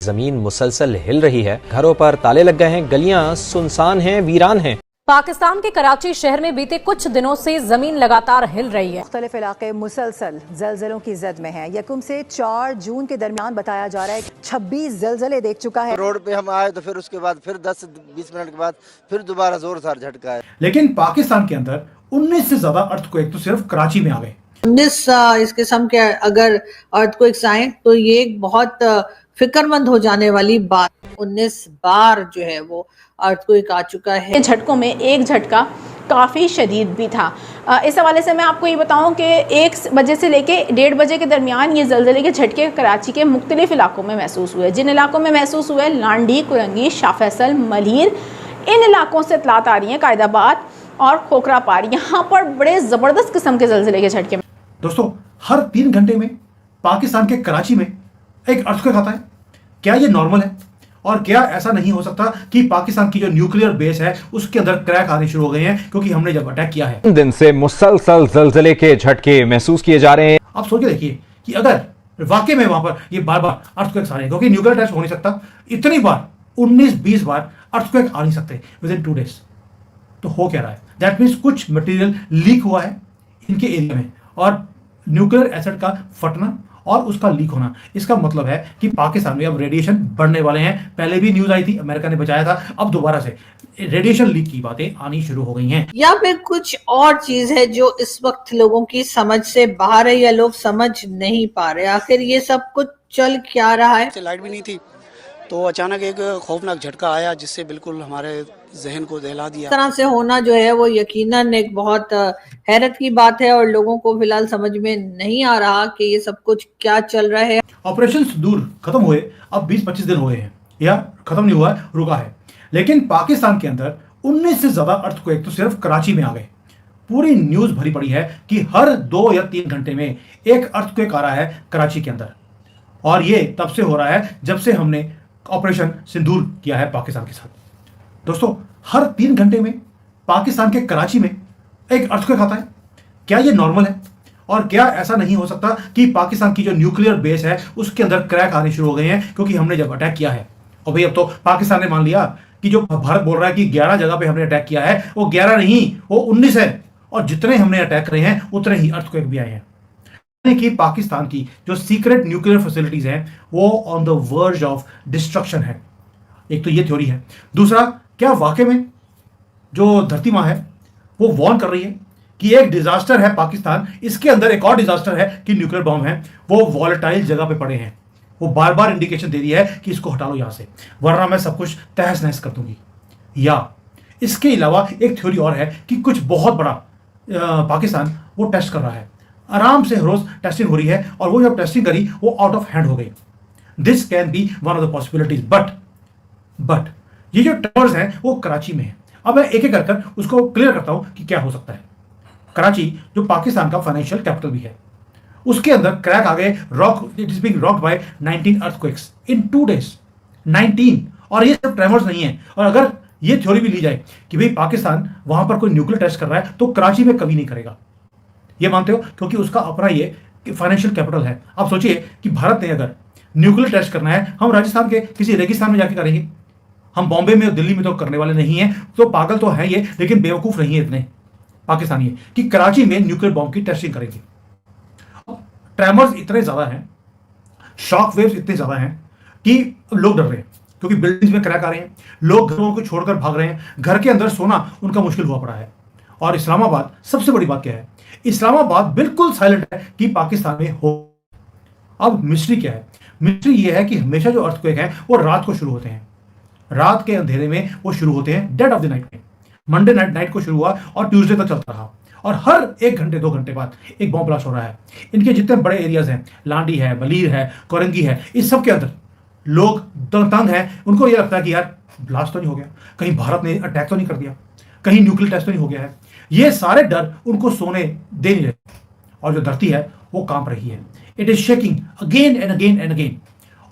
जमीन मुसलसल हिल रही है, घरों पर ताले लग गए हैं, गलियां सुनसान हैं, वीरान हैं। पाकिस्तान के कराची शहर में बीते कुछ दिनों से जमीन लगातार हिल रही है। मुख्तलिफ इलाके मुसलसल जलजलों की जद में हैं। 1 से 4 जून के दरमियान बताया जा रहा है 26 जलजले देख चुका है। रोड पे हम आए तो फिर उसके बाद फिर 10-20 मिनट के बाद फिर दोबारा जोरदार झटका है। लेकिन पाकिस्तान के अंदर 19 से ज्यादा अर्थक्वेक तो सिर्फ कराची में आ गए। 19 इस किस्म के अगर अर्थक्वेक्स आए तो ये एक बहुत फिक्रमंद हो जाने वाली बात। 19 बार जो है वो अर्थक्वेक आ चुका है। झटकों में एक झटका काफ़ी शदीद भी था। इस हवाले से मैं आपको ये बताऊं कि 1 बजे से लेके 1:30 बजे के दरमियान ये ज़लज़ले के झटके कराची के मुख्तलिफ इलाकों में महसूस हुए। जिन इलाकों में महसूस हुए, लांडी, कुरंगी, शाह फैसल, मलीर, इन इलाकों से इत्तलात आ रही हैं, कायदाबाद और खोखरा पार, यहाँ पर बड़े ज़बरदस्त किस्म के ज़लज़ले के झटके। दोस्तों, हर 3 घंटे में पाकिस्तान के कराची में एक अर्थक्वेक आता है। क्या ये नॉर्मल है? और क्या ऐसा नहीं हो सकता कि पाकिस्तान की जो न्यूक्लियर बेस है उसके अंदर क्रैक आने शुरू हो गए हैं क्योंकि हमने जब अटैक किया है? दिन से मुसलसल जलजले के झटके महसूस किए जा रहे हैं। आप सोच के देखिए कि अगर वाकई में वहां पर ये बार बार अर्थक्वेक्स आ रहे हैं, क्योंकि न्यूक्लियर टेस्ट हो नहीं सकता, इतनी बार 19-20 बार अर्थक्वेक आ नहीं सकते विद इन 2 डेज। तो हो क्या रहा है? दैट मीन्स कुछ मटेरियल लीक हुआ है इनके एरिया में, और न्यूक्लियर एसिड का फटना और उसका लीक होना, इसका मतलब है कि पाकिस्तान में अब रेडिएशन बढ़ने वाले हैं। पहले भी न्यूज आई थी, अमेरिका ने बचाया था, अब दोबारा से रेडिएशन लीक की बातें आनी शुरू हो गई हैं। या फिर कुछ और चीज है जो इस वक्त लोगों की समझ से बाहर है या लोग समझ नहीं पा रहे आखिर ये सब कुछ चल क्या रहा है। लाइट भी नहीं थी तो अचानक एक खौफनाक झटका आया जिससे बिल्कुल हमारे जहन को दहला दिया। इस तरह से होना जो है वो यकीनन एक बहुत हैरत की बात है और लोगों को फिलहाल समझ में नहीं आ रहा कि ये सब कुछ क्या चल रहा है। ऑपरेशन सिंदूर खत्म हुए अब 20-25 दिन हुए हैं, या खत्म नहीं हुआ है, रुका है। लेकिन पाकिस्तान के अंदर 19 से ज्यादा अर्थक्वेक तो सिर्फ कराची में आ गए। पूरी न्यूज भरी पड़ी है कि हर 2 या 3 घंटे में एक अर्थक्वेक आ रहा है कराची के अंदर, और ये तब से हो रहा है जब से हमने ऑपरेशन सिंदूर किया है पाकिस्तान के साथ। दोस्तों, हर 3 घंटे में पाकिस्तान के कराची में एक अर्थक्वेक आता है। क्या ये नॉर्मल है? और क्या ऐसा नहीं हो सकता कि पाकिस्तान की जो न्यूक्लियर बेस है उसके अंदर क्रैक आने शुरू हो गए हैं क्योंकि हमने जब अटैक किया है? और भाई अब तो पाकिस्तान ने मान लिया कि जो भारत बोल रहा है कि 11 जगह पे हमने अटैक किया है, वो 11 नहीं, वो 19 है, और जितने हमने अटैक करे हैं उतने ही अर्थक्वेक भी आए हैं। कि पाकिस्तान की जो सीक्रेट न्यूक्लियर फैसिलिटीज हैं वो on the verge of destruction है। एक तो ये थ्योरी है। दूसरा, क्या वाकई में जो धरती माँ है वो वॉर्न कर रही है कि एक डिजास्टर है पाकिस्तान, इसके अंदर एक और डिजास्टर है कि न्यूक्लियर बॉम्ब है, वो वॉलेटाइल जगह पे पड़े हैं। वो बार बार इंडिकेशन दे रही है कि इसको हटा लो यहां से, वरना मैं सब कुछ तहस नहस कर दूंगी। या इसके अलावा एक थ्योरी और है कि कुछ बहुत बड़ा पाकिस्तान वो टेस्ट कर रहा है। आराम से रोज टेस्टिंग हो रही है, और वो जब टेस्टिंग करी वो आउट ऑफ हैंड हो गई। This can be one of the possibilities. But ये जो टॉवर्स हैं वो कराची में है। अब मैं एक एक कर उसको क्लियर करता हूं कि क्या हो सकता है। कराची जो पाकिस्तान का फाइनेंशियल कैपिटल भी है, उसके अंदर क्रैक आ गए। It is being rocked by 19 earthquakes in 2 days. 19, और ये सिर्फ ट्रेमर्स नहीं है। और अगर ये थ्योरी भी ली जाए कि भाई पाकिस्तान वहां पर कोई न्यूक्लियर टेस्ट कर रहा है तो कराची में कभी नहीं करेगा, ये मानते हो? क्योंकि उसका अपना ये फाइनेंशियल कैपिटल है। आप सोचिए कि भारत ने अगर न्यूक्लियर टेस्ट करना है, हम राजस्थान के किसी रेगिस्तान में जाके करेंगे? हम बॉम्बे में और दिल्ली में तो करने वाले नहीं हैं। तो पागल तो है ये, लेकिन बेवकूफ नहीं है इतने पाकिस्तानी है कि कराची में न्यूक्लियर बॉम्ब की टेस्टिंग करेंगे। ट्रेमर्स इतने ज्यादा हैं, शॉक वेव्स इतने ज्यादा हैं कि लोग डर रहे हैं, क्योंकि बिल्डिंग्स में क्रैक आ रहे हैं, लोग घरों को छोड़कर भाग रहे हैं, घर के अंदर सोना उनका मुश्किल हुआ पड़ा है। और इस्लामाबाद, सबसे बड़ी बात क्या है, इस्लामाबाद बिल्कुल साइलेंट है कि पाकिस्तान में हो। अब मिस्ट्री क्या है? मिस्ट्री ये है कि हमेशा जो अर्थक्वेक है वो रात को शुरू होते हैं, रात के अंधेरे में वो शुरू होते हैं, डेड ऑफ द नाइट में। मंडे नाइट को शुरू हुआ और ट्यूसडे तक चलता रहा, और हर 1 घंटे 2 घंटे बाद एक बॉम्ब ब्लास्ट हो रहा है। इनके जितने बड़े एरियाज हैं, लांडी है, बलीर है, कोरंगी है, इस सब के अंदर लोग तंग हैं। उनको ये लगता है कि यार ब्लास्ट तो नहीं हो गया, कहीं भारत ने अटैक तो नहीं कर दिया, कहीं न्यूक्लियर टेस्ट तो नहीं हो गया है। ये सारे डर उनको सोने दे नहीं रहे, और जो धरती है वो कांप रही है। It is shaking again and again and again.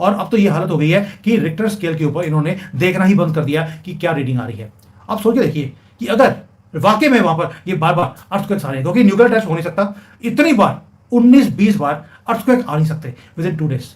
और अब तो ये हालत हो गई है कि रिक्टर स्केल के ऊपर इन्होंने देखना ही बंद कर दिया कि क्या रीडिंग आ रही है। आप सोच के देखिए कि अगर वाकई में वहां पर ये बार बार अर्थक्वेक्स आ रहे हैं, क्योंकि न्यूक्लियर टेस्ट हो नहीं सकता, इतनी बार 19-20 बार अर्थक्वेक आ नहीं सकते विद इन 2 डेज।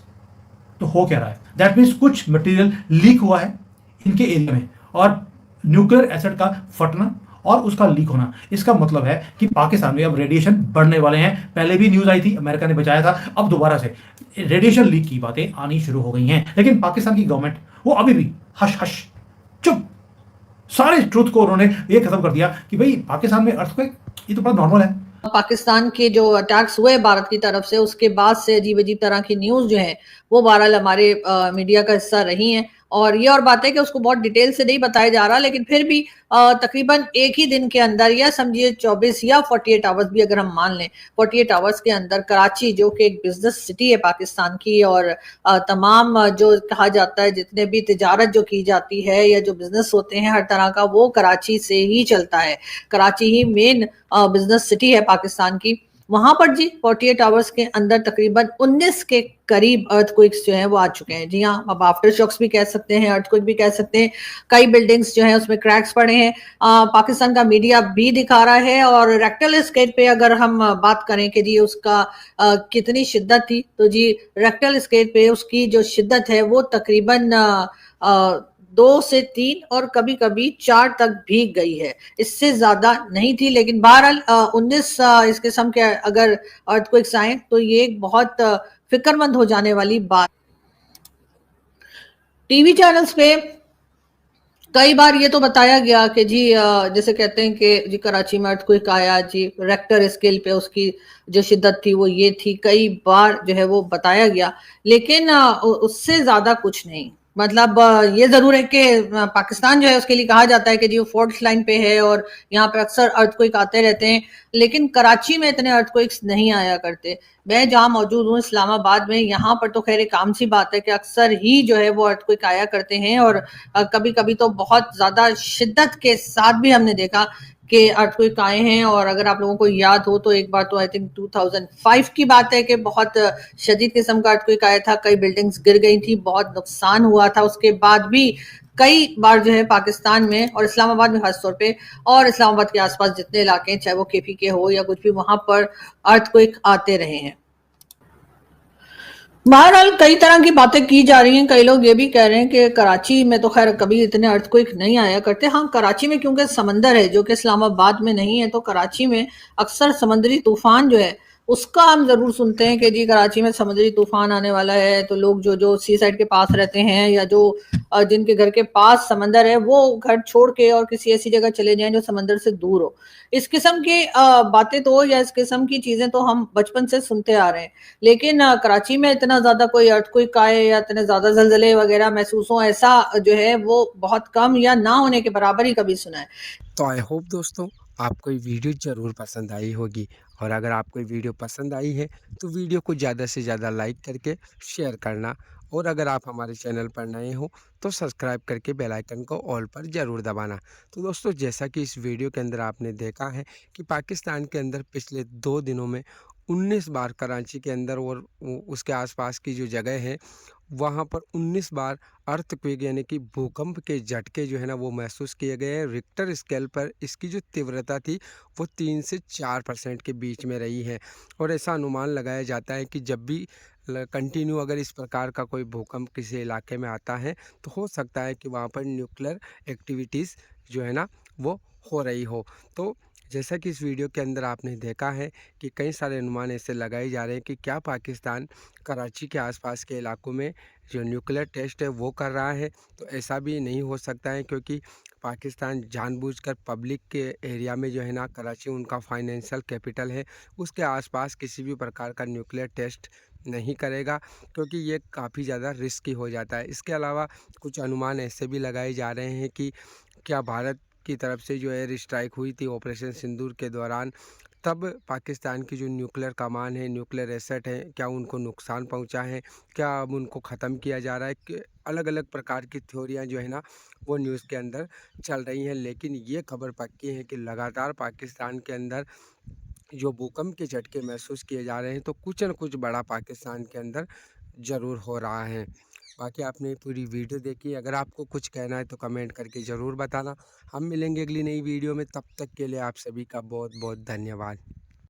तो हो क्या रहा है? दैट मीन्स कुछ मटेरियल लीक हुआ है इनके एरिया में, और न्यूक्लियर एसिड का फटना और उसका लीक होना, इसका मतलब है कि पाकिस्तान में अब रेडिएशन बढ़ने वाले हैं। पहले भी न्यूज आई थी, अमेरिका ने बचाया था, अब दोबारा से रेडिएशन लीक की बातें आनी शुरू हो गई हैं। लेकिन पाकिस्तान की गवर्नमेंट वो अभी भी हश हश चुप, सारे ट्रुथ को उन्होंने ये खत्म कर दिया कि भाई पाकिस्तान में अर्थक्वेक ये तो बड़ा नॉर्मल है। पाकिस्तान के जो अटैक्स हुए भारत की तरफ से, उसके बाद से अजीब अजीब तरह की न्यूज जो है वो बहरहाल हमारे मीडिया का हिस्सा रही हैं। और ये और बात है कि उसको बहुत डिटेल से नहीं बताया जा रहा, लेकिन फिर भी तकरीबन एक ही दिन के अंदर, या समझिए 24 या 48 आवर्स भी अगर हम मान लें, 48 आवर्स के अंदर कराची जो कि एक बिजनेस सिटी है पाकिस्तान की, और तमाम जो कहा जाता है जितने भी तिजारत जो की जाती है या जो बिजनेस होते हैं हर तरह का, वो कराची से ही चलता है। कराची ही मेन बिजनेस सिटी है पाकिस्तान की। वहां पर जी 48 आवर्स के अंदर तकरीबन 19 के करीब अर्थक्वेक्स जो हैं वो आ चुके हैं। जी हाँ, अब आफ्टर शॉक्स भी कह सकते हैं, अर्थक्वेक भी कह सकते हैं। कई बिल्डिंग्स जो हैं उसमें क्रैक्स पड़े हैं। पाकिस्तान का मीडिया भी दिखा रहा है। और रेक्टल स्केल पे अगर हम बात करें कि जी उसका कितनी शिद्दत थी, तो जी रेक्टल स्केल पे उसकी जो शिद्दत है वो तकरीबन 2 से 3 और कभी कभी 4 तक भी गई है, इससे ज्यादा नहीं थी। लेकिन बहरहाल 19 इस किस्म के अगर अर्थक्वेक्स आए तो ये एक बहुत फिक्रमंद हो जाने वाली बात। टीवी चैनल्स पे कई बार ये तो बताया गया कि जी जैसे कहते हैं कि जी कराची में अर्थक्वेक आया, जी रेक्टर स्केल पे उसकी जो शिद्दत थी वो ये थी, कई बार जो है वो बताया गया, लेकिन उससे ज्यादा कुछ नहीं। मतलब ये जरूर है कि पाकिस्तान जो है उसके लिए कहा जाता है कि जी वो फॉल्ट लाइन पे है और यहाँ पे अक्सर अर्थक्वेक आते रहते हैं, लेकिन कराची में इतने अर्थक्वेक्स नहीं आया करते। मैं जहाँ मौजूद हूँ इस्लामाबाद में, यहाँ पर तो खैर एक आम सी बात है कि अक्सर ही जो है वो अर्थक्वेक आया करते हैं, और कभी कभी तो बहुत ज्यादा शिद्दत के साथ भी हमने देखा कि अर्थक्वेक आए हैं। और अगर आप लोगों को याद हो तो एक बार तो आई थिंक 2005 की बात है कि बहुत शदीद किस्म का अर्थक्वेक आया था, कई बिल्डिंग्स गिर गई थी, बहुत नुकसान हुआ था। उसके बाद भी कई बार जो है पाकिस्तान में और इस्लामाबाद में खासतौर पे, और इस्लामाबाद के आसपास जितने इलाके हैं, चाहे वो केपी के हो या कुछ भी, वहां पर अर्थक्वेक आते रहे हैं। बहरहाल कई तरह की बातें की जा रही हैं। कई लोग ये भी कह रहे हैं कि कराची में तो खैर कभी इतने अर्थक्वेक नहीं आया करते। हाँ, कराची में क्योंकि समंदर है जो कि इस्लामाबाद में नहीं है, तो कराची में अक्सर समुद्री तूफान जो है उसका हम जरूर सुनते हैं कि जी कराची में समुद्री तूफान आने वाला है। तो लोग जो सी साइड के पास रहते हैं या जो जिनके घर के पास समंदर है, वो घर छोड़ के और किसी ऐसी जगह चले जाएं जो समंदर से दूर हो। इस किस्म की बातें तो, या इस किस्म की चीजें तो हम बचपन से सुनते आ रहे हैं, लेकिन कराची में इतना ज्यादा कोई अर्थक्वेक आए या इतने ज्यादा जलजले वगैरह महसूस हो, ऐसा जो है वो बहुत कम या ना होने के बराबर ही कभी सुना है। तो आई होप दोस्तों आपको ये वीडियो ज़रूर पसंद आई होगी, और अगर आपको ये वीडियो पसंद आई है तो वीडियो को ज़्यादा से ज़्यादा लाइक करके शेयर करना, और अगर आप हमारे चैनल पर नए हो तो सब्सक्राइब करके बेल आइकन को ऑल पर ज़रूर दबाना। तो दोस्तों, जैसा कि इस वीडियो के अंदर आपने देखा है कि पाकिस्तान के अंदर पिछले 2 दिनों में 19 बार कराची के अंदर और उसके आसपास की जो जगह है वहाँ पर 19 बार अर्थक्वेक यानी कि भूकंप के झटके जो है ना वो महसूस किए गए हैं। रिक्टर स्केल पर इसकी जो तीव्रता थी वो 3 से 4% के बीच में रही है, और ऐसा अनुमान लगाया जाता है कि जब भी कंटिन्यू अगर इस प्रकार का कोई भूकंप किसी इलाके में आता है तो हो सकता है कि वहाँ पर न्यूक्लियर एक्टिविटीज़ जो है ना वो हो रही हो। तो जैसा कि इस वीडियो के अंदर आपने देखा है कि कई सारे अनुमान ऐसे लगाए जा रहे हैं कि क्या पाकिस्तान कराची के आसपास के इलाकों में जो न्यूक्लियर टेस्ट है वो कर रहा है। तो ऐसा भी नहीं हो सकता है, क्योंकि पाकिस्तान जानबूझकर पब्लिक के एरिया में जो है ना, कराची उनका फाइनेंशियल कैपिटल है, उसके आसपास किसी भी प्रकार का न्यूक्लियर टेस्ट नहीं करेगा, क्योंकि ये काफ़ी ज़्यादा रिस्की हो जाता है। इसके अलावा कुछ अनुमान ऐसे भी लगाए जा रहे हैं कि क्या भारत की तरफ से जो एयर स्ट्राइक हुई थी ऑपरेशन सिंदूर के दौरान, तब पाकिस्तान की जो न्यूक्लियर कमान है, न्यूक्लियर एसेट है, क्या उनको नुकसान पहुंचा है, क्या अब उनको ख़त्म किया जा रहा है, कि अलग अलग प्रकार की थ्योरियां जो है ना वो न्यूज़ के अंदर चल रही हैं। लेकिन ये खबर पक्की है कि लगातार पाकिस्तान के अंदर जो भूकंप के झटके महसूस किए जा रहे हैं, तो कुछ न कुछ बड़ा पाकिस्तान के अंदर ज़रूर हो रहा है। बाकी आपने पूरी वीडियो देखी, अगर आपको कुछ कहना है तो कमेंट करके ज़रूर बताना। हम मिलेंगे अगली नई वीडियो में, तब तक के लिए आप सभी का बहुत बहुत धन्यवाद।